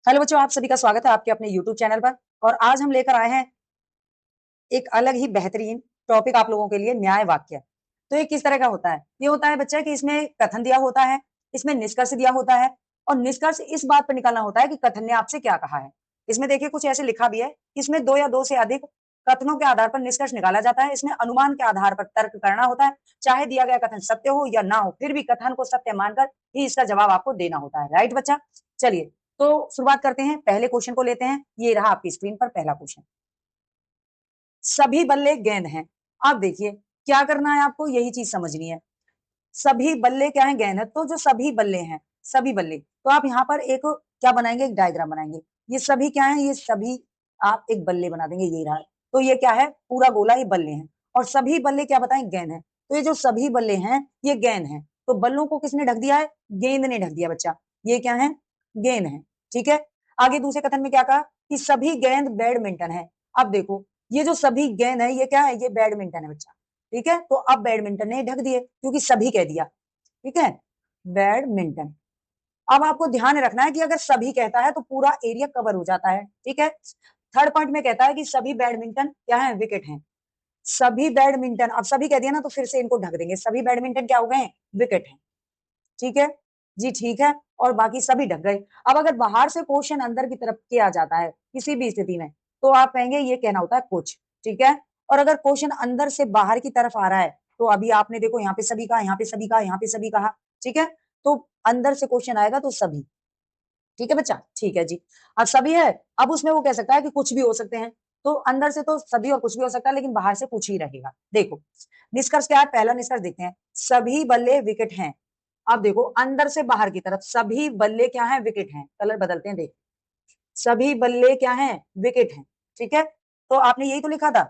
Hello बच्चों, आप सभी का स्वागत है आपके अपने YouTube चैनल पर। और आज हम लेकर आए हैं एक अलग ही बेहतरीन टॉपिक आप लोगों के लिए, न्याय वाक्य। तो ये किस तरह का होता है? ये होता है बच्चा कि इसमें कथन दिया होता है, इसमें निष्कर्ष दिया होता है, और निष्कर्ष इस बात पर निकालना होता है कि कथन ने आपसे क्या कहा है। इसमें देखिए कुछ ऐसे लिखा भी है, इसमें दो या दो से अधिक कथनों के आधार पर निष्कर्ष निकाला जाता है। इसमें अनुमान के आधार पर तर्क करना होता है, चाहे दिया गया कथन सत्य हो या ना हो, फिर भी कथन को सत्य मानकर ही इसका जवाब आपको देना होता है। राइट बच्चा? चलिए, तो शुरुआत करते हैं, पहले क्वेश्चन को लेते हैं। ये रहा आपकी स्क्रीन पर पहला क्वेश्चन। सभी बल्ले गेंद हैं। अब देखिए क्या करना है आपको, यही चीज समझनी है। सभी बल्ले क्या है? गेंद है। तो जो सभी बल्ले हैं, सभी बल्ले, तो आप यहाँ पर एक क्या बनाएंगे? एक डायग्राम बनाएंगे। ये सभी क्या है? ये सभी आप एक बल्ले बना देंगे, ये रहा। तो ये क्या है? पूरा गोला ये बल्ले हैं। और सभी बल्ले क्या बताएं? गेंद है। तो ये जो सभी बल्ले हैं ये गेंद है। तो बल्लों को किसने ढक दिया है? गेंद ने ढक दिया बच्चा। ये क्या है? गेंद है। ठीक है। आगे दूसरे कथन में क्या कहा कि सभी गेंद बैडमिंटन है। अब देखो, ये जो सभी गेंद है ये क्या है? ये बैडमिंटन है बच्चा। ठीक है। तो अब बैडमिंटन ने ढक दिए क्योंकि सभी कह दिया। ठीक है, बैडमिंटन। अब आपको ध्यान रखना है कि अगर सभी कहता है तो पूरा एरिया कवर हो जाता है। ठीक है। थर्ड पॉइंट में कहता है कि सभी बैडमिंटन क्या है? विकेट हैं। सभी बैडमिंटन, अब सभी कह दिया ना तो फिर से इनको ढक देंगे। सभी बैडमिंटन क्या हो गए? विकेट हैं। ठीक है जी, ठीक है। और बाकी सभी ढक गए। अब अगर बाहर से क्वेश्चन अंदर की तरफ किया जाता है किसी भी स्थिति में, तो आप कहेंगे ये कहना होता है कुछ। ठीक है। और अगर क्वेश्चन अंदर से बाहर की तरफ आ रहा है, तो अभी आपने देखो यहाँ पे सभी कहा, यहाँ पे सभी कहा, यहाँ पे सभी कहा। ठीक है। तो अंदर से क्वेश्चन आएगा तो सभी। ठीक है बच्चा? ठीक है जी। अब सभी है, अब उसमें वो कह सकता है कि कुछ भी हो सकते हैं। तो अंदर से तो सभी और कुछ भी हो सकता है, लेकिन बाहर से कुछ ही रहेगा। देखो निष्कर्ष क्या है, पहला निष्कर्ष देखते हैं। सभी बल्ले विकेट हैं। अब देखो अंदर से बाहर की तरफ सभी बल्ले क्या हैं? विकेट हैं। कलर बदलते हैं, देखो सभी बल्ले क्या हैं? विकेट हैं। ठीक है। तो आपने यही तो लिखा था।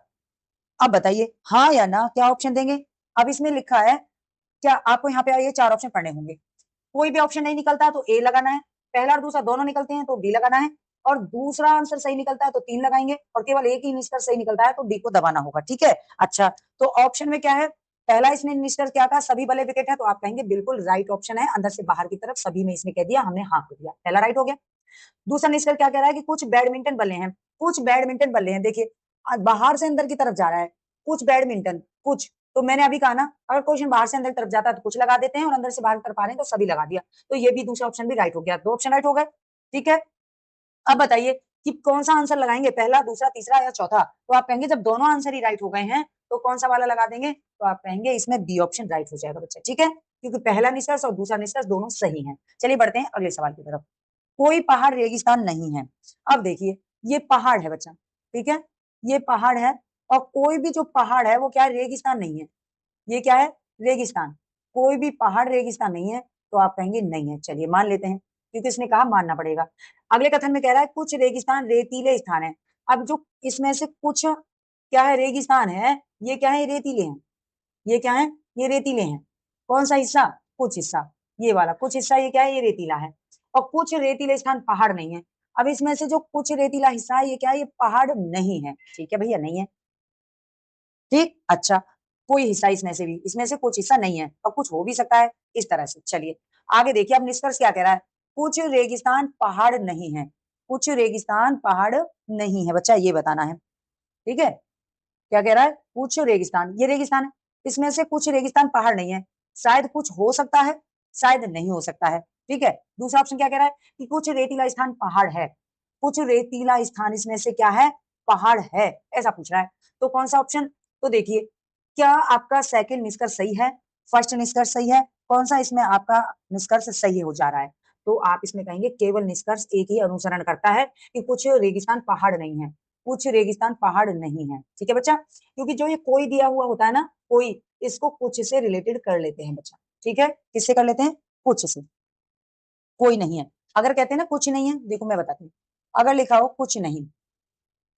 अब बताइए हाँ या ना, क्या ऑप्शन देंगे? अब इसमें लिखा है, क्या आपको यहाँ पे ये चार ऑप्शन पढ़ने होंगे। कोई भी ऑप्शन नहीं निकलता है तो ए लगाना है, पहला और दूसरा दोनों निकलते हैं तो बी लगाना है, और दूसरा आंसर सही निकलता है तो तीन लगाएंगे, और केवल एक ही निष्कर्ष सही निकलता है तो डी को दबाना होगा। ठीक है। अच्छा, तो ऑप्शन में क्या है? पहला इसने निष्कर्ष क्या कहा? सभी बल्ले विकेट है। तो आप कहेंगे बिल्कुल राइट ऑप्शन है, अंदर से बाहर की तरफ सभी में इसने कह दिया, हमने हाँ कर दिया, पहला राइट हो गया। दूसरा निष्कर्ष क्या कह रहा है कि कुछ बैडमिंटन बल्ले हैं। कुछ बैडमिंटन बल्ले हैं, देखिए बाहर से अंदर की तरफ जा रहा है। कुछ बैडमिंटन, कुछ, तो मैंने अभी कहा ना, अगर क्वेश्चन बाहर से अंदर की तरफ जाता है तो कुछ लगा देते हैं, और अंदर से बाहर की तरफ आ रहे हैं तो सभी लगा दिया। तो ये भी दूसरा ऑप्शन भी राइट हो गया, दो ऑप्शन राइट हो गए। ठीक है। अब बताइए कि कौन सा आंसर लगाएंगे, पहला, दूसरा, तीसरा या चौथा? तो आप कहेंगे जब दोनों आंसर ही राइट हो गए हैं तो कौन सा वाला लगा देंगे? तो आप कहेंगे इसमें बी ऑप्शन राइट हो जाएगा बच्चा। ठीक है, क्योंकि पहला निष्कर्ष और दूसरा निष्कर्ष दोनों सही है। चलिए बढ़ते हैं अगले सवाल की तरफ। कोई पहाड़ रेगिस्तान नहीं है। अब देखिए ये पहाड़ है बच्चा। ठीक है, ये पहाड़ है, और कोई भी जो पहाड़ है वो क्या है? रेगिस्तान नहीं है। ये क्या है? रेगिस्तान। कोई भी पहाड़ रेगिस्तान नहीं है। तो आप कहेंगे नहीं है। चलिए मान लेते हैं, क्योंकि इसने कहा मानना पड़ेगा। अगले कथन में कह रहा है कुछ रेगिस्तान रेतीले स्थान है। अब जो इसमें से कुछ क्या है? रेगिस्तान है। ये क्या है? रेतीले हैं। ये क्या है? ये रेतीले हैं। कौन सा हिस्सा? कुछ हिस्सा। ये वाला कुछ हिस्सा ये क्या है? ये रेतीला है। और कुछ रेतीले स्थान पहाड़ नहीं है। अब इसमें से जो कुछ रेतीला हिस्सा है ये क्या है? ये पहाड़ नहीं है। ठीक है भैया, नहीं है। ठीक, अच्छा, कोई हिस्सा इसमें से भी, इसमें से कुछ हिस्सा नहीं है और कुछ हो भी सकता है, इस तरह से। चलिए आगे देखिए, अब निष्कर्ष क्या कह रहा है? कुछ रेगिस्तान पहाड़ नहीं है। कुछ रेगिस्तान पहाड़ नहीं है बच्चा, ये बताना है। ठीक है। क्या कह रहा है? कुछ रेगिस्तान, ये रेगिस्तान है, इसमें से कुछ रेगिस्तान पहाड़ नहीं है। शायद कुछ हो सकता है, शायद नहीं हो सकता है। ठीक है। दूसरा ऑप्शन क्या कह रहा है कि कुछ रेतीला स्थान पहाड़ है। कुछ रेतीला स्थान इसमें से क्या है? पहाड़ है, ऐसा पूछ रहा है। तो कौन सा ऑप्शन? तो देखिए, क्या आपका सेकंड निष्कर्ष सही है? फर्स्ट निष्कर्ष सही है? कौन सा इसमें आपका निष्कर्ष सही हो जा रहा है? तो आप इसमें कहेंगे केवल निष्कर्ष एक ही अनुसरण करता है कि कुछ रेगिस्तान पहाड़ नहीं है। कुछ रेगिस्तान पहाड़ नहीं है। ठीक है बच्चा, क्योंकि जो ये कोई दिया हुआ होता है ना, कोई, इसको कुछ से रिलेटेड कर लेते हैं बच्चा। ठीक है, किससे कर लेते हैं? कुछ से। कोई नहीं है, अगर कहते हैं ना कुछ नहीं है, देखो मैं बताती हूँ। अगर लिखा हो कुछ नहीं,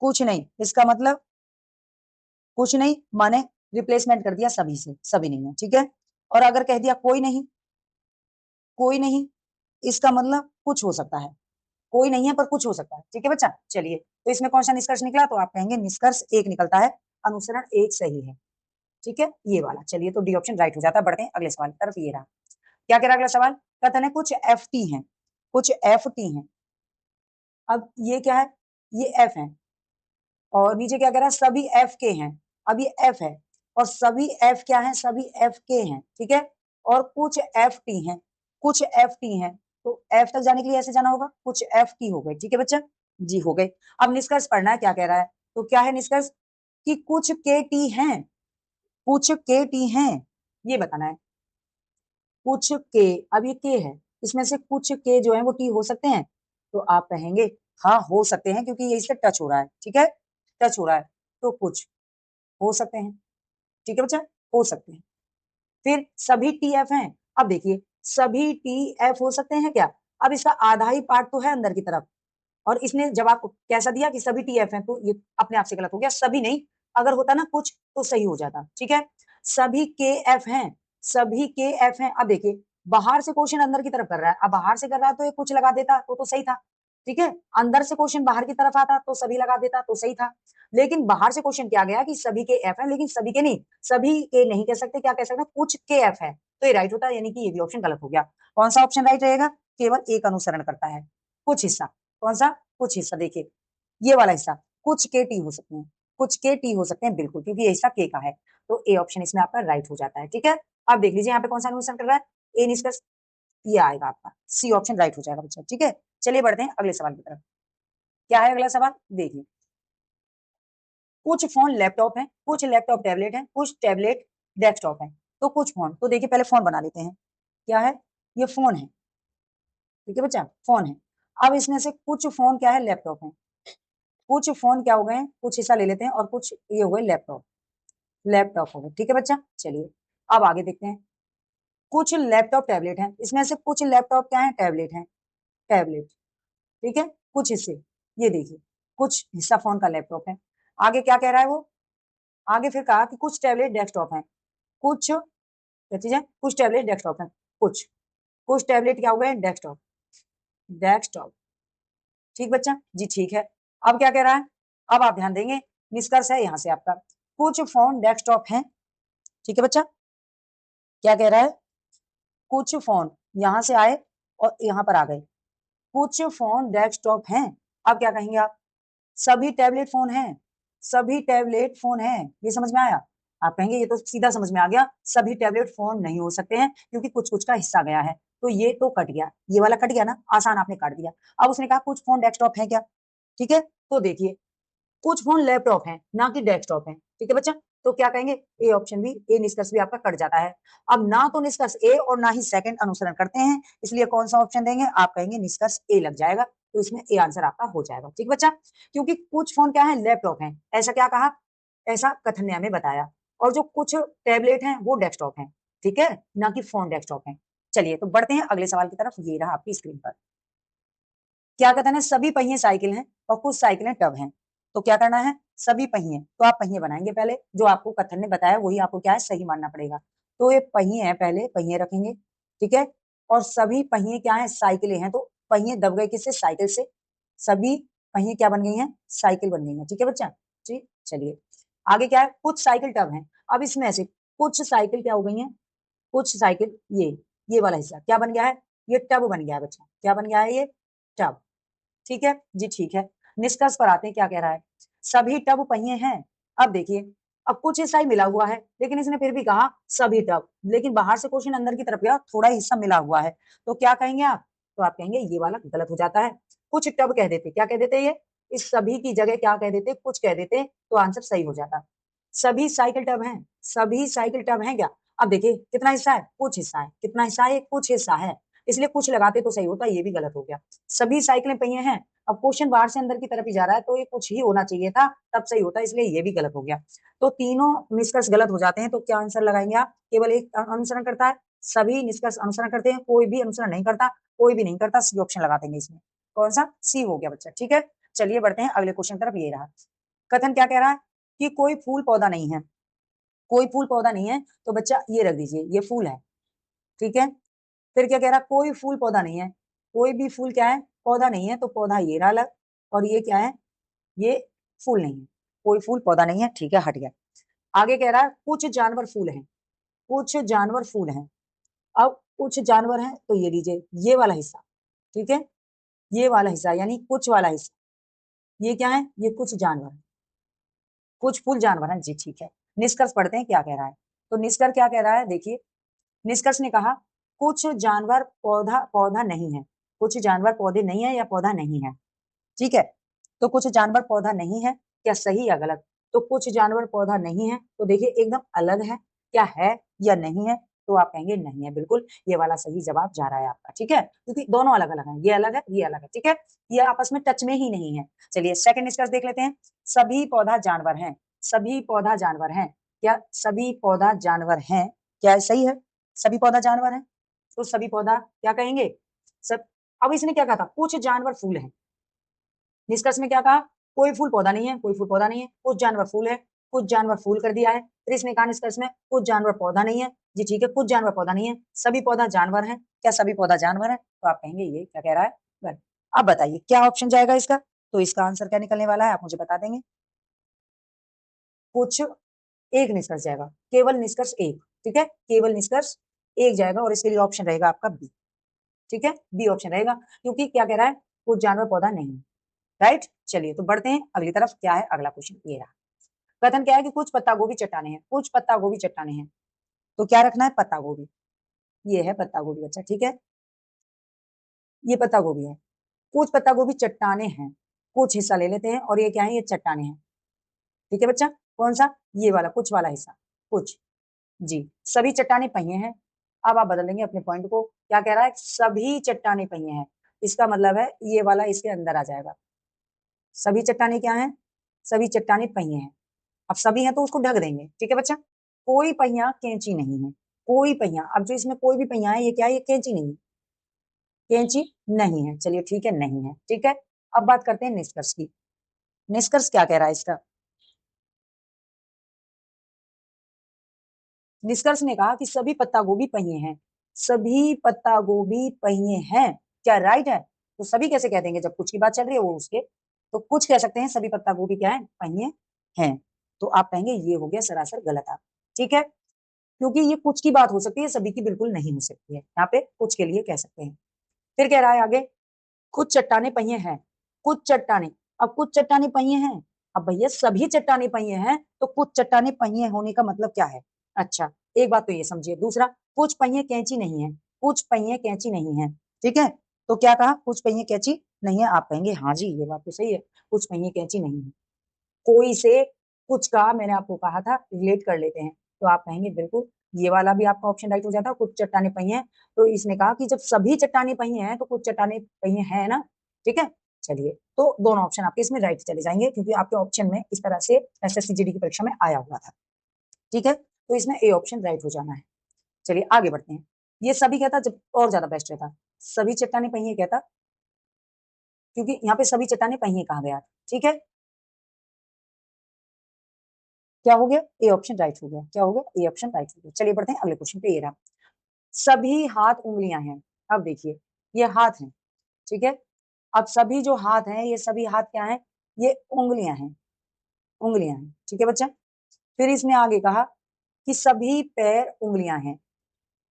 कुछ नहीं, इसका मतलब कुछ नहीं माने रिप्लेसमेंट कर दिया सभी से, सभी नहीं है। ठीक है। और अगर कह दिया कोई नहीं, कोई नहीं, इसका मतलब कुछ हो सकता है। कोई नहीं है पर कुछ हो सकता है। ठीक है बच्चा, चलिए, तो इसमें कौन सा निष्कर्ष निकला? तो आप कहेंगे निष्कर्ष एक निकलता है, अनुसरण एक सही है। ठीक है, ये वाला। चलिए, तो डी ऑप्शन राइट हो जाता है। बढ़ते हैं अगले सवाल की तरफ। ये रहा, क्या कह रहा है अगला सवाल? कहता है कुछ एफ टी है। कुछ एफ टी है। अब ये क्या है, ये एफ है, और नीचे क्या कह रहा है, सभी एफ के हैं। अब ये एफ है और सभी एफ क्या है, सभी एफ के हैं, ठीक है। और कुछ एफ टी हैं, कुछ एफ टी हैं, तो एफ तक जाने के लिए ऐसे जाना होगा, कुछ एफ की हो गए, ठीक है बच्चा जी, हो गए। अब निष्कर्ष पढ़ना है, क्या कह रहा है, तो क्या है निष्कर्ष, कि कुछ के टी हैं, कुछ के टी हैं, ये बताना है। कुछ के, अब ये के है, इसमें से कुछ के जो है वो टी हो सकते हैं, तो आप कहेंगे हाँ हो सकते हैं, क्योंकि ये इससे टच हो रहा है, ठीक है, टच हो रहा है, तो कुछ हो सकते हैं, ठीक है बच्चा, हो सकते हैं। फिर सभी टी एफ हैं, अब देखिए सभी टी एफ हो सकते हैं क्या, अब इसका आधा ही पार्ट तो है अंदर की तरफ, और इसने जब आपको कैसा दिया कि सभी टी एफ हैं, तो ये अपने आप से गलत हो गया, सभी नहीं, अगर होता ना कुछ तो सही हो जाता, ठीक है। सभी के एफ हैं, सभी के एफ हैं, अब देखिए बाहर से क्वेश्चन अंदर की तरफ कर रहा है, अब बाहर से कर रहा है तो ये कुछ लगा देता तो सही था, ठीक है। अंदर से क्वेश्चन बाहर की तरफ आता तो सभी लगा देता तो सही था, लेकिन बाहर से क्वेश्चन क्या गया कि सभी के एफ है, लेकिन सभी के नहीं, सभी के नहीं कह सकते, क्या कह सकते हैं, कुछ के एफ है, तो ये राइट होता है, यानी कि ये भी ऑप्शन गलत हो गया। कौन सा ऑप्शन राइट रहेगा, केवल एक अनुसरण करता है, कुछ हिस्सा, कौन सा, कुछ हिस्सा, देखिए ये वाला हिस्सा, कुछ के टी हो सकते हैं, कुछ के टी हो सकते हैं बिल्कुल, क्योंकि ये हिस्सा के का है, तो ए ऑप्शन इसमें आपका राइट हो जाता है, ठीक है। अब देख लीजिए यहाँ पे कौन सा अनुसरण कर रहा है, ए निष्कर्ष, ये आएगा आपका सी ऑप्शन राइट हो जाएगा बच्चा, ठीक है। चलिए बढ़ते हैं अगले सवाल की तरफ। क्या है अगला सवाल, देखिए कुछ फोन लैपटॉप है, कुछ लैपटॉप टैबलेट है, कुछ टैबलेट डेस्कटॉप है, तो कुछ फोन, तो देखिए पहले फोन बना लेते हैं, क्या है, ये फोन है, ठीक है बच्चा, फोन है। अब इसमें से कुछ फोन क्या है, लैपटॉप है, कुछ फोन क्या हो गए, कुछ हिस्सा ले लेते हैं, और कुछ ये हो गए लैपटॉप, लैपटॉप हो गए, ठीक है बच्चा। चलिए अब आगे देखते हैं, कुछ लैपटॉप टैबलेट हैं, इसमें से कुछ लैपटॉप क्या है, टैबलेट हैं, टैबलेट, ठीक है, कुछ हिस्से, ये देखिए कुछ हिस्सा फोन का लैपटॉप है। आगे क्या कह रहा है वो, आगे फिर कहा कि कुछ टैबलेट डेस्कटॉप हैं, कुछ क्या चीज है, कुछ टैबलेट डेस्कटॉप हैं, कुछ कुछ टैबलेट क्या हो गए, डेस्कटॉप, डेस्कटॉप, ठीक बच्चा जी, ठीक है। अब क्या कह रहा है, अब आप ध्यान देंगे, निष्कर्ष है यहाँ से आपका, कुछ फोन डेस्कटॉप हैं, ठीक है बच्चा, क्या कह रहा है, कुछ फोन यहां से आए और यहाँ पर आ गए, कुछ फोन डेस्कटॉप हैं। अब क्या कहेंगे आप, सभी टैबलेट फोन हैं, सभी टैबलेट फोन हैं, ये समझ में आया। आप कहेंगे ये तो सीधा समझ में आ गया, सभी टैबलेट फोन नहीं हो सकते हैं, क्योंकि कुछ कुछ का हिस्सा गया है, तो ये तो कट गया, ये वाला कट गया ना, आसान आपने काट दिया। अब उसने कहा कुछ फोन डेस्कटॉप है क्या, ठीक है, तो देखिए कुछ फोन लैपटॉप हैं ना कि डेस्कटॉप हैं, ठीक है बच्चा, तो क्या कहेंगे, ए ऑप्शन भी, ए निष्कर्ष भी आपका कट जाता है। अब ना तो निष्कर्ष ए और ना ही सेकंड अनुसरण करते हैं, इसलिए कौन सा ऑप्शन देंगे, आप कहेंगे निष्कर्ष ए लग जाएगा, तो इसमें ए आंसर आपका हो जाएगा, ठीक बच्चा। क्योंकि कुछ फोन क्या है, लैपटॉप है, ऐसा क्या कहा, ऐसा कथन ने हमें बताया, और जो कुछ टैबलेट हैं वो डेस्कटॉप हैं, ठीक है, ना कि फोन डेस्कटॉप है। चलिए तो बढ़ते हैं अगले सवाल की तरफ, ये रहा आपकी स्क्रीन पर। क्या कथन है, सभी पहिए साइकिल हैं और कुछ साइकिलें टब हैं, तो क्या करना है, सभी पहिए, तो आप पहिए बनाएंगे पहले, जो आपको कथन ने बताया वही आपको क्या है, सही मानना पड़ेगा। तो ये पहिए हैं, पहले पहिए रखेंगे, ठीक है, और सभी पहिए क्या है, साइकिलें हैं, तो पहिए दब गए किससे, साइकिल से, सभी पहिए क्या बन गई हैं, साइकिल बन गई हैं, ठीक है बच्चा जी। चलिए आगे क्या है, कुछ साइकिल टब हैं, अब इसमें से कुछ साइकिल क्या हो गई हैं, कुछ साइकिल, ये वाला हिस्सा क्या बन गया है, ये टब बन गया है बच्चा, क्या बन गया है, ये टब, ठीक है जी, ठीक है। निष्कर्ष पर आते हैं, क्या कह रहा है, सभी टब पहिए हैं। अब देखिए, अब कुछ हिस्सा ही मिला हुआ है, लेकिन इसने फिर भी कहा सभी टब, लेकिन बाहर से क्वेश्चन अंदर की तरफ गया, थोड़ा हिस्सा मिला हुआ है, तो क्या कहेंगे आप, तो आप कहेंगे ये वाला गलत हो जाता है, कुछ टब कह देते, क्या कह देते, ये इस सभी की जगह क्या कह देते, कुछ कह देते, तो आंसर सही हो जाता। सभी साइकिल टब हैं, सभी साइकिल टब हैं क्या, अब देखिए कितना हिस्सा है, कुछ हिस्सा है, कितना हिस्सा है, कुछ हिस्सा है, इसलिए कुछ लगाते तो सही होता, ये भी गलत हो गया। सभी साइकिलें पहिए हैं, अब क्वेश्चन बाहर से अंदर की तरफ ही जा रहा है, तो ये कुछ ही होना चाहिए था, तब सही होता, इसलिए ये भी गलत हो गया। तो तीनों निष्कर्ष गलत हो जाते हैं, तो क्या आंसर लगाएंगे आप, केवल एक अनुसरण करता है, सभी निष्कर्ष अनुसरण करते हैं, कोई भी अनुसरण नहीं करता, कोई भी नहीं करता, सी ऑप्शन लगा देंगे इसमें, कौन सा, सी हो गया बच्चा, ठीक है। चलिए बढ़ते हैं अगले क्वेश्चन तरफ, ये रहा कथन, क्या कह रहा है, कि कोई फूल पौधा नहीं है, कोई फूल पौधा नहीं है, तो बच्चा ये रख दीजिए, ये फूल है, ठीक है। फिर क्या कह रहा है, कोई फूल पौधा नहीं है, कोई भी फूल क्या है, पौधा नहीं है, तो पौधा ये रहा अलग, और ये क्या है, ये फूल नहीं है, कोई फूल पौधा नहीं है, ठीक है, हट गया। आगे कह रहा है कुछ जानवर फूल हैं, कुछ जानवर फूल हैं। अब कुछ जानवर हैं, तो ये लीजिए ये वाला हिस्सा, ठीक है, ये वाला हिस्सा यानी कुछ वाला हिस्सा, ये क्या है, ये कुछ जानवर, कुछ फूल जानवर है जी, ठीक है। निष्कर्ष पढ़ते हैं क्या कह रहा है। तो निष्कर्ष क्या कह रहा है, देखिए निष्कर्ष ने कहा कुछ जानवर पौधा पौधा नहीं है, कुछ जानवर पौधे नहीं है या पौधा नहीं है, ठीक है। तो कुछ जानवर पौधा नहीं है, क्या सही या गलत? तो कुछ जानवर पौधा नहीं है, तो देखिए एकदम अलग है, क्या है या नहीं है? तो आप कहेंगे नहीं है, बिल्कुल ये वाला सही जवाब जा रहा है आपका, ठीक है, क्योंकि दोनों अलग अलग है, ये अलग है, ये अलग है, ठीक है, ये आपस में टच में ही नहीं है। चलिए सेकंड निष्कर्ष देख लेते हैं। सभी पौधा जानवर हैं, सभी पौधा जानवर हैं, क्या सभी पौधा जानवर हैं, क्या सही है? सभी पौधा जानवर हैं, तो सभी पौधा क्या कहेंगे, सब। अब इसने क्या कहा था, कुछ जानवर फूल हैं, निष्कर्ष में क्या कहा, कोई फूल पौधा नहीं है, कोई फूल पौधा नहीं है, कुछ जानवर फूल है, कुछ जानवर फूल कर दिया है। फिर इसने कहा निष्कर्ष में कुछ जानवर पौधा नहीं है, जी ठीक है, कुछ जानवर पौधा नहीं है, सभी पौधा जानवर है, क्या सभी पौधा जानवर है? तो आप कहेंगे ये क्या कह रहा है, गलत। अब बताइए क्या ऑप्शन जाएगा इसका, तो इसका आंसर क्या निकलने वाला है, आप मुझे बता देंगे। कुछ एक निष्कर्ष जाएगा, केवल निष्कर्ष एक, ठीक है, केवल निष्कर्ष एक जाएगा और इसके लिए ऑप्शन रहेगा आपका बी, ठीक है, बी ऑप्शन रहेगा, क्योंकि क्या कह रहा है, कुछ जानवर पौधा नहीं है, राइट। चलिए तो बढ़ते हैं अगली तरफ, क्या है अगला क्वेश्चन, ये रहा। कथन क्या है कि कुछ पत्ता गोभी चट्टाने हैं, कुछ पत्ता गोभी चट्टाने हैं, तो क्या रखना है, पत्ता गोभी, ये है पत्ता गोभी, बच्चा ठीक है, ये पत्ता गोभी है। कुछ पत्ता गोभी चट्टाने हैं, कुछ हिस्सा ले लेते हैं और ये क्या है, ये चट्टाने हैं, ठीक है बच्चा, कौन सा, ये वाला कुछ वाला हिस्सा, कुछ, जी। सभी चट्टाने पहिए हैं, अब आप बदल देंगे अपने पॉइंट को, क्या कह रहा है, सभी चट्टाने पहिए हैं, इसका मतलब है ये वाला इसके अंदर आ जाएगा। सभी चट्टाने क्या है, सभी चट्टाने पहिए हैं, अब सभी हैं तो उसको ढक देंगे, ठीक है बच्चा। कोई पहिया कैंची नहीं है, कोई पहिया, अब जो इसमें कोई भी पहिया है ये क्या है, ये कैंची नहीं है, कैंची नहीं है, चलिए ठीक है, नहीं है, ठीक है। अब बात करते हैं निष्कर्ष की, निष्कर्ष क्या कह रहा है इसका। निष्कर्ष ने कहा कि सभी पत्ता गोभी पहिए हैं, सभी पत्ता गोभी पहिए हैं, क्या राइट है? तो सभी कैसे कह देंगे, जब कुछ की बात चल रही है वो उसके, तो कुछ कह सकते हैं, सभी पत्ता गोभी क्या है, पहिए हैं, तो आप कहेंगे ये हो गया सरासर गलत आप, ठीक है, क्योंकि ये कुछ की बात हो सकती है, सभी की बिल्कुल नहीं हो सकती है, यहाँ पे कुछ के लिए कह सकते हैं। फिर कह रहा है आगे, कुछ चट्टाने पहिए हैं, कुछ चट्टाने, अब कुछ चट्टाने पहिए हैं, अब भैया सभी चट्टाने पहिए हैं तो कुछ चट्टाने पहिए होने का मतलब क्या है। अच्छा, एक बात तो ये समझिए, दूसरा कुछ पहिए कैंची नहीं है, कुछ पहिए कैंची नहीं है, ठीक है, तो क्या कहा, कुछ पहिए कैंची नहीं है, आप कहेंगे हाँ जी ये बात तो सही है, कुछ पहिए कैंची नहीं है। कोई से कुछ का मैंने आपको कहा था रिलेट कर लेते हैं, तो आप कहेंगे बिल्कुल ये वाला भी आपका ऑप्शन राइट हो जाता है, कुछ चट्टाने पहिए हैं, तो इसने कहा कि जब सभी चट्टाने पहिए हैं तो कुछ चट्टाने पहिए हैं ना, ठीक है। चलिए तो दोनों ऑप्शन आपके इसमें राइट चले जाएंगे, क्योंकि आपके ऑप्शन में इस तरह से एसएससी जीडी की परीक्षा में आया हुआ था, ठीक है, तो इसमें ए ऑप्शन राइट हो जाना है। चलिए आगे बढ़ते हैं, ये सभी कहता जब और ज्यादा बेस्ट रहता, सभी चट्टाने पहिए कहता, क्योंकि यहाँ पे सभी चट्टाने पहिए कहा गया, ठीक है, क्या हो गया, ए ऑप्शन राइट हो गया, क्या हो गया, ए ऑप्शन राइट हो गया। चलिए बढ़ते हैं अगले क्वेश्चन पे, ये रहा, सभी हाथ उंगलियां हैं, अब देखिए ये हाथ हैं, ठीक है, अब सभी जो हाथ हैं ये सभी हाथ क्या हैं, ये उंगलियां हैं, उंगलियां हैं, ठीक है बच्चा। फिर इसने आगे कहा कि सभी पैर उंगलियां हैं,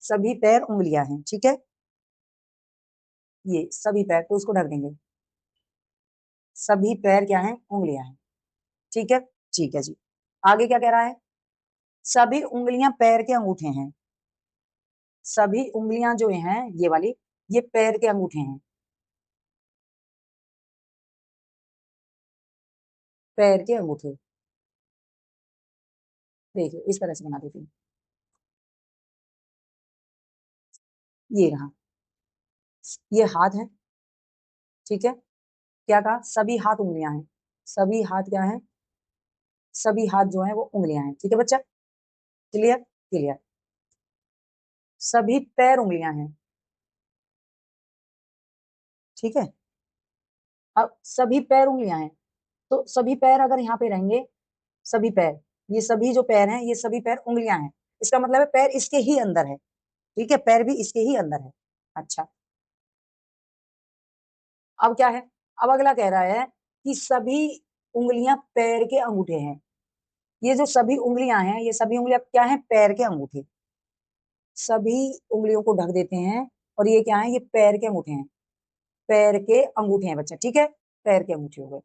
सभी पैर उंगलियां हैं, ठीक है, ये सभी पैर तो उसको ढक देंगे, सभी पैर क्या हैं, उंगलियां हैं, ठीक है, ठीक है जी। आगे क्या कह रहा है, सभी उंगलियां पैर के अंगूठे हैं, सभी उंगलियां जो हैं ये वाली, ये पैर के अंगूठे हैं, पैर के अंगूठे, देखिए इस तरह से बना देती हूँ, ये रहा, ये हाथ है, ठीक है, क्या कहा, सभी हाथ उंगलियां हैं, सभी हाथ क्या है, सभी हाथ जो है वो उंगलियां हैं, ठीक है बच्चा, क्लियर, क्लियर। सभी पैर उंगलियां हैं, ठीक है, अब सभी पैर उंगलियां हैं, तो सभी पैर अगर यहाँ पे रहेंगे, सभी पैर, ये सभी जो पैर हैं ये सभी पैर उंगलियां हैं, इसका मतलब है पैर इसके ही अंदर है, ठीक है, पैर भी इसके ही अंदर है। अच्छा, अब क्या है, अब अगला कह रहा है कि सभी उंगलियां पैर के अंगूठे हैं, ये जो सभी उंगलियां हैं ये सभी उंगलियां क्या है, पैर के अंगूठे, सभी उंगलियों को ढक देते हैं और ये क्या है, ये पैर के अंगूठे हैं, पैर के अंगूठे हैं बच्चा, ठीक है, पैर के अंगूठे हो गए।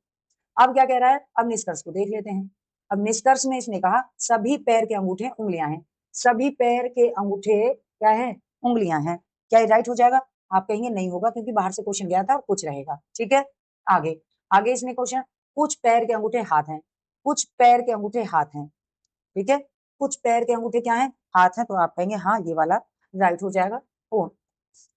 अब क्या कह रहा है, अब निष्कर्ष को देख लेते हैं। अब निष्कर्ष में इसने कहा सभी पैर के अंगूठे उंगलियां हैं, सभी पैर के अंगूठे क्या है, उंगलियां हैं। क्या ये राइट हो जाएगा? आप कहेंगे नहीं होगा क्योंकि बाहर से क्वेश्चन गया था, कुछ रहेगा, ठीक है। आगे आगे इसने क्वेश्चन, कुछ पैर के अंगूठे हाथ हैं, कुछ पैर के अंगूठे हाथ हैं, ठीक है, कुछ पैर के अंगूठे क्या है, हाथ है, तो आप कहेंगे हाँ ये वाला राइट हो जाएगा। ओ,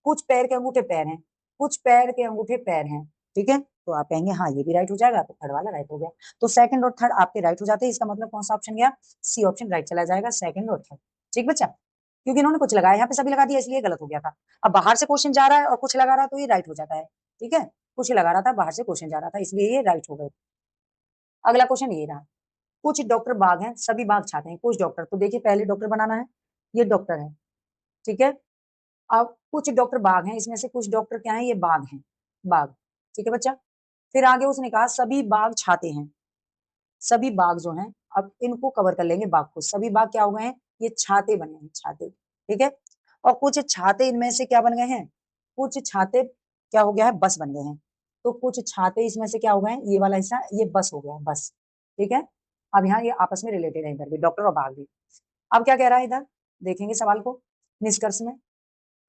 कुछ पैर के अंगूठे पैर हैं, कुछ पैर के अंगूठे पैर हैं, ठीक है, तो आप कहेंगे हाँ ये भी राइट हो जाएगा, तो थर्ड वाला राइट हो गया। तो सेकंड और थर्ड आपके राइट हो जाते हैं, इसका मतलब कौन सा ऑप्शन गया, सी ऑप्शन राइट चला जाएगा, सेकंड और थर्ड, ठीक बच्चा। क्योंकि इन्होंने कुछ लगाया, यहाँ पे सभी लगा दिया इसलिए गलत हो गया था। अब बाहर से क्वेश्चन जा रहा है और कुछ लगा रहा है तो ये राइट हो जाता है, ठीक है, कुछ लगा रहा था, बाहर से क्वेश्चन जा रहा था, इसलिए ये राइट हो गए। अगला क्वेश्चन ये रहा, कुछ डॉक्टर बाघ हैं, सभी बाघ छाते हैं, कुछ डॉक्टर, तो देखिए पहले डॉक्टर बनाना है, ये डॉक्टर है, ठीक है। अब कुछ डॉक्टर बाघ हैं, इसमें से कुछ डॉक्टर क्या है, ये बाघ हैं, बाघ, ठीक है बच्चा। फिर आगे उसने कहा सभी बाघ छाते हैं, सभी बाघ जो हैं, अब इनको कवर कर लेंगे, बाघ को, सभी बाघ क्या हो गए हैं, ये छाते बने हैं, छाते, ठीक है। और कुछ छाते इनमें से क्या बन गए हैं, कुछ छाते क्या हो गया है, बस बन गए हैं। तो कुछ छाते इसमें से क्या हो गए हैं, ये वाला हिस्सा ये बस हो गया, बस, ठीक है। अब यहाँ ये आपस में रिलेटेड है, इधर भी डॉक्टर और बाघ भी। अब क्या कह रहा है इधर, देखेंगे सवाल को निष्कर्ष में।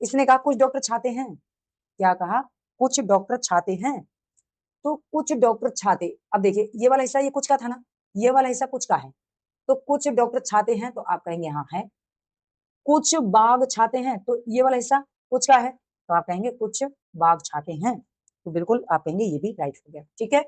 इसने कहा कुछ डॉक्टर छाते हैं, क्या कहा, कुछ डॉक्टर छाते हैं, तो कुछ डॉक्टर छाते, अब देखिए ये वाला हिस्सा ये कुछ का था ना, ये वाला हिस्सा कुछ का है, तो कुछ डॉक्टर छाते हैं, तो आप कहेंगे हाँ है। कुछ बाघ छाते हैं, तो ये वाला हिस्सा कुछ का है, तो आप कहेंगे कुछ बाघ छाते हैं, तो बिल्कुल आप कहेंगे ये भी राइट हो गया, ठीक है।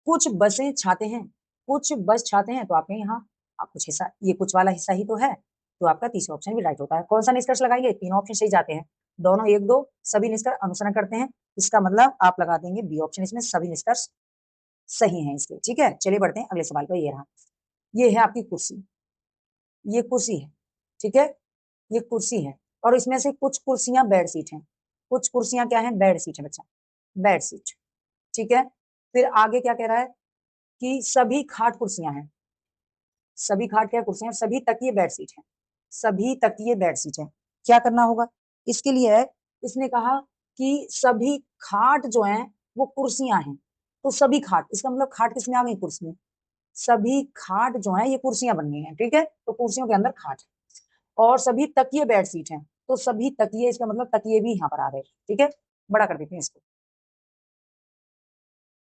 कुछ बसें छाते हैं, कुछ बस छाते हैं, तो आप कहेंगे हाँ, आप कुछ हिस्सा, ये कुछ वाला हिस्सा ही तो है, तो आपका तीसरा ऑप्शन भी राइट होता है। कौन सा निष्कर्ष लगाएंगे, तीनों ऑप्शन सही जाते हैं, दोनों एक दो सभी निष्कर्ष अनुसरण करते हैं, इसका मतलब आप लगा देंगे बी ऑप्शन, इसमें सभी निष्कर्ष सही है इसके, ठीक है। चलिए बढ़ते हैं अगले सवाल पर, ये रहा, ये है आपकी कुर्सी, ये कुर्सी है, ठीक है, ये कुर्सी है, और इसमें से कुछ कुर्सियां बेड सीट हैं, कुछ कुर्सियां क्या है, बेड सीट है बच्चा, बेड सीट, ठीक है। फिर आगे क्या कह रहा है कि सभी खाट कुर्सियां हैं, सभी खाट क्या कुर्सियां, सभी तकिए बेड सीट है, सभी तकिए बेड सीट है। क्या करना होगा इसके लिए है, इसने कहा कि सभी खाट जो है वो कुर्सियां हैं, तो सभी खाट, इसका मतलब खाट किसमें आ गई, कुर्सी में, सभी खाट जो है ये कुर्सियां बन गई हैं, ठीक है, तो कुर्सियों के अंदर खाट है। और सभी तकिए बेड सीट हैं, तो सभी तकिए, इसका मतलब तकिए भी यहाँ पर आ गए, ठीक है। बड़ा कर देते हैं इसको,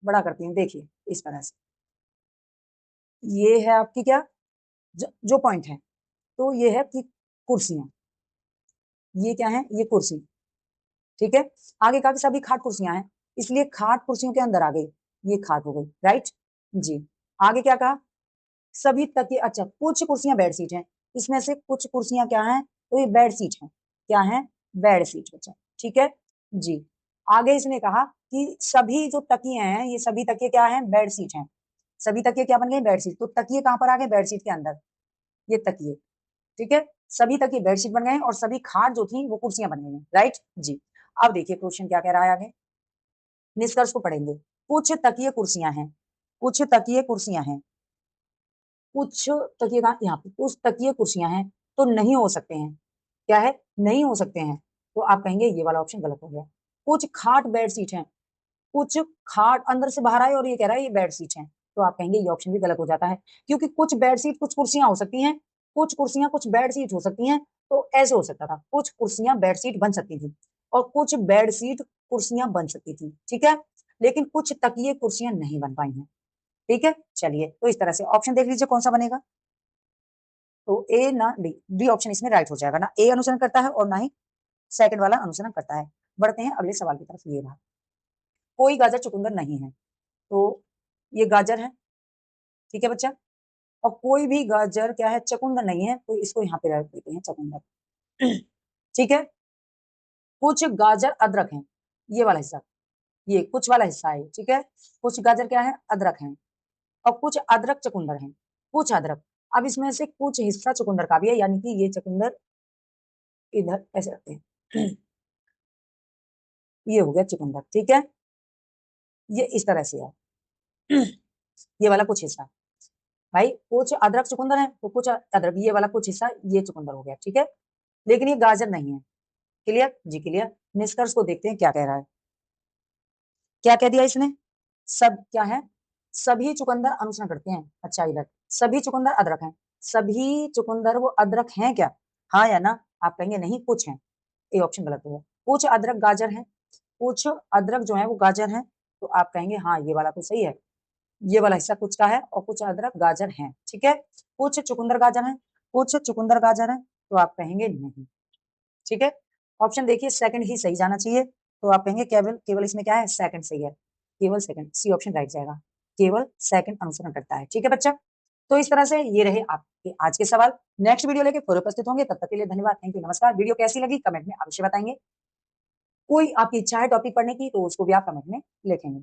बड़ा करते हैं, देखिए इस तरह से, ये है आपकी क्या, जो पॉइंट है, तो ये है कि कुर्सियां, ये क्या है, ये कुर्सी, ठीक है। आगे कहा कि सभी खाट कुर्सियां हैं, इसलिए खाट कुर्सियों के अंदर आ गई, ये खाट हो गई, राइट जी। आगे क्या कहा, सभी तकिए, अच्छा कुछ कुर्सियां बेड सीट हैं, इसमें से कुछ कुर्सियां क्या हैं, तो ये बेड सीट हैं, क्या है, बेड सीट बच्चा, ठीक है जी। आगे इसने कहा कि सभी जो तकिए हैं, ये सभी तकिए क्या हैं, बेड सीट हैं, सभी तकिए क्या बन गए, बेड सीट, तो तकिए कहां पर आ गए, बेड सीट के अंदर, ये तकिए, ठीक है, सभी तकिए बेड सीट बन गए और सभी खाट जो थी वो कुर्सियां बन गई, राइट जी। अब देखिए क्वेश्चन क्या कह रहा है आगे, निष्कर्ष को पढ़ेंगे, कुछ तकिए कुर्सियां हैं, कुछ तकिए कुर्सियां हैं, कुछ तकिए का यहाँ पे, कुछ तकिए कुर्सियां हैं, तो नहीं हो सकते हैं, क्या है, नहीं हो सकते हैं, तो आप कहेंगे ये वाला ऑप्शन गलत हो गया। कुछ खाट बेड सीट हैं, कुछ खाट अंदर से बाहर आए और ये कह रहा है ये बेड सीट हैं, तो आप कहेंगे ये ऑप्शन भी गलत हो जाता है, क्योंकि कुछ बेड सीट कुछ कुर्सियां हो सकती हैं, कुछ कुर्सियां कुछ बेड सीट हो सकती हैं, तो ऐसे हो सकता था, कुछ कुर्सियां बेड सीट बन सकती थी और कुछ बेड सीट कुर्सियां बन सकती थी, ठीक है, लेकिन कुछ तकिए कुर्सियां नहीं बन पाई हैं, ठीक है। चलिए तो इस तरह से ऑप्शन देख लीजिए कौन सा बनेगा, तो ए ना डी, डी ऑप्शन इसमें राइट हो जाएगा, ना ए अनुसरण करता है और ना ही सेकंड वाला अनुसरण करता है। बढ़ते हैं अगले सवाल की तरफ, ये रहा, कोई गाजर चुकंदर नहीं है, तो ये गाजर है, ठीक है बच्चा, और कोई भी गाजर क्या है, चकुंदर नहीं है, तो इसको यहाँ पे रख देते हैं चकुंदर, ठीक है। कुछ गाजर अदरक है, ये वाला हिस्सा, ये कुछ वाला हिस्सा है, ठीक है, कुछ गाजर क्या है, अदरक है, और कुछ अदरक चकुंदर है, कुछ अदरक, अब इसमें से कुछ हिस्सा चुकंदर का भी है, यानी कि ये चुकंदर इधर ऐसे रखते हैं, ये हो गया चुकंदर, ठीक है, ये इस तरह से है, ये वाला कुछ हिस्सा, भाई कुछ अदरक चुकंदर है तो कुछ अदरक, ये वाला कुछ हिस्सा ये चुकंदर हो गया, ठीक है, लेकिन ये गाजर नहीं है, क्लियर जी, क्लियर। निष्कर्ष को देखते हैं क्या कह रहा है। क्या कह दिया इसने? सब क्या है? सभी चुकंदर अनुसरण करते हैं। अच्छा इधर सभी चुकंदर अदरक हैं। सभी चुकंदर वो अदरक हैं क्या? हाँ या ना? आप कहेंगे नहीं कुछ हैं। ये ऑप्शन गलत है। कुछ अदरक गाजर है, कुछ अदरक जो है वो गाजर है, तो आप कहेंगे हाँ ये वाला तो सही है, ये वाला हिस्सा कुछ का है और कुछ अदरक गाजर है। ठीक है, कुछ चुकंदर गाजर है, कुछ चुकंदर गाजर है, तो आप कहेंगे नहीं। ठीक है, ऑप्शन देखिए सेकंड ही सही जाना चाहिए, तो आप कहेंगे केवल केवल इसमें क्या है? सेकंड सही है, केवल सेकंड, सी ऑप्शन राइट जाएगा, केवल सेकंड अनुसरण करता है। ठीक है बच्चा, तो इस तरह से ये रहे आपके आज के सवाल। नेक्स्ट वीडियो लेके फिर उपस्थित होंगे, तब तक के लिए धन्यवाद, थैंक यू, नमस्कार। वीडियो कैसी लगी कमेंट में अवश्य बताएंगे। कोई आपकी इच्छा है टॉपिक पढ़ने की तो उसको भी आप कमेंट में लिखेंगे।